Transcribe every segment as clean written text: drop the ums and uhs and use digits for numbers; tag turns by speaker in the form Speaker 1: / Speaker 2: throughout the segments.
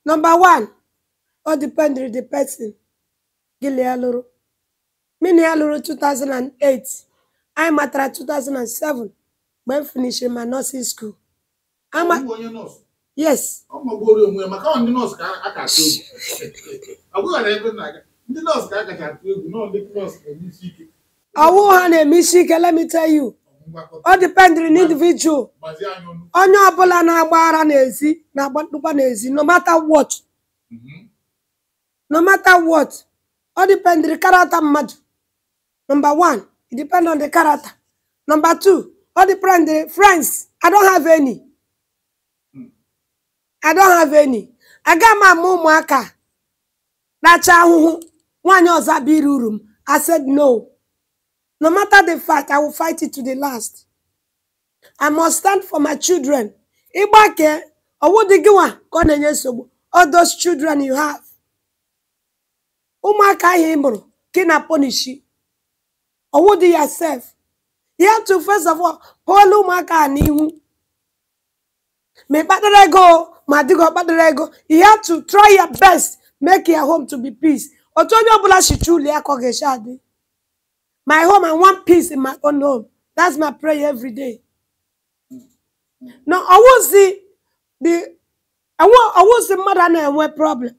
Speaker 1: Number one, all depends on the person. Gilialuru. Mini aluru 2008. I matra 2007. When finishing my nursing school. I'm a nurse. Yes. I won't have a mistake, let me tell you. All depends on the individual. On your polana bar nezi, na nezi, no matter what. No matter what. All depends on the character mad. Number one, it depends on the character. Number two, all depends on the friends. I don't have any. I don't have any. I got my mumaka. That's how one year's a room. I said no. No matter the fight, I will fight it to the last. I must stand for my children. Ibake, or what the giwa, all those children you have. Umaka himbo, kina punishi. Or what do yourself? You have to first of all, Paul Umaka nihu. Me go, my go. You have to try your best, make your home to be peace. Otonyo bula shichuli akogeshadi. My home, I want peace in my own home. That's my prayer every day. Now I won't see the mother and way problem.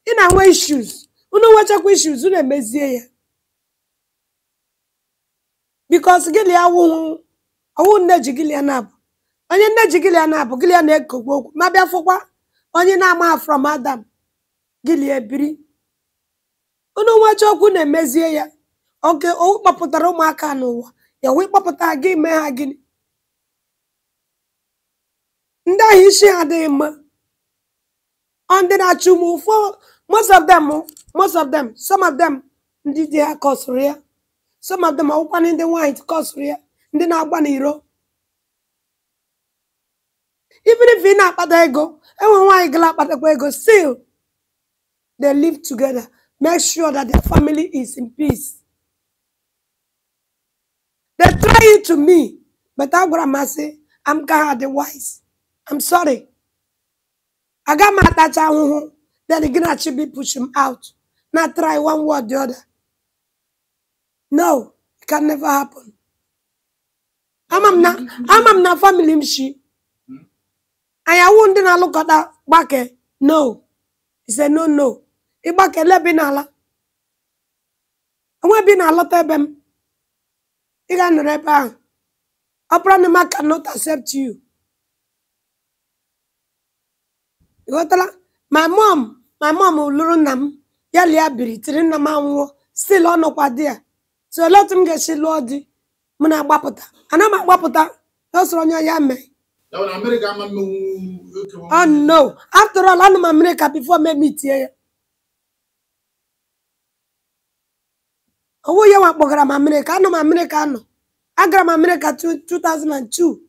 Speaker 1: In our issues. You know what issues you mezie. Because Gilia I won't neji Gilianab. Onye neji Gilianab, Gilian eko. Mabia fokwa. Onye na from Adam. Gilia biri. You know what you mezie. Okay, oh, paputaro makano. Ya we paputa gi me hagini. Nda hishi adema. Under that you move for most of them, some of them did their course real. Some of them are opening the white course real. And then I want hero. Even if you're not at ego, everyone glad at the ego, still they live together. Make sure that their family is in peace. They try it to me, but I grandma say, I'm God the wise. I'm sorry. I got my attach then again I should be push him out. Not try one word or the other. No, it can never happen. I'm not family mshi. I won't look at that back. No. He said no. He back a lebinala. I won't be a lot of them. You can repay. Opera cannot accept you. My mom will learn them. Yali abiri, tirin na still on up there. So let him get she lordy. Muna bapota. And I'm a bapota. That's on your yame. Oh no. After all, I'm America before me meet here. Oh, you want program America? I know Americano. I got America 2002.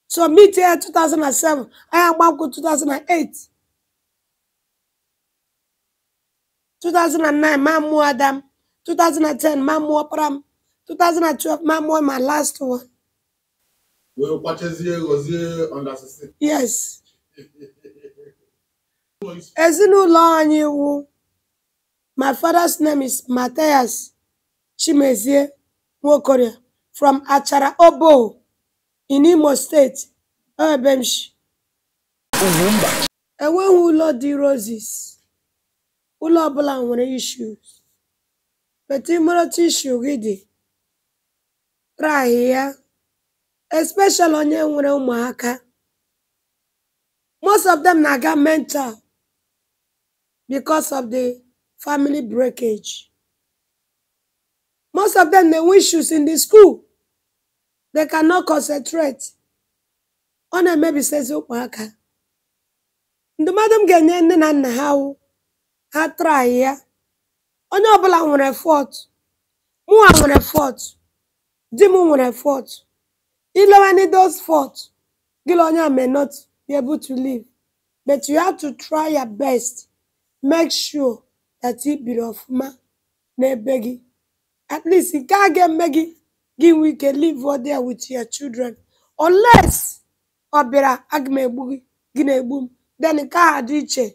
Speaker 1: So meet here 2007. I am back to 2008. 2009, Mamu Adam. 2010, Mamu Pram. 2012, Mamu my last one.
Speaker 2: Well, what is here under 16?
Speaker 1: Yes. Ezinu my father's name is Matthias Chimezie Nwokoria from Achara Obo in Imo State. Ebemshi. And when who Lord the roses, who love nwere issues. But immoral issue gidi. Try here. Especially on your umuaka. Most of them naga mental because of the family breakage. Most of them they issues in the school. They cannot concentrate. On a maybe says umuaka. The madam genye na how I try here. Onye obula nwere fault. Mu nwere fault. Di mu nwere fault. Any those faults, Gilonia may not be able to live. But you have to try your best. Make sure that he be of ma ne begi. At least you can't get Maggie. Give we can live over there with your children. Unless ọ bịara aga m egbu gị gị na-egbu m then nke a dị iche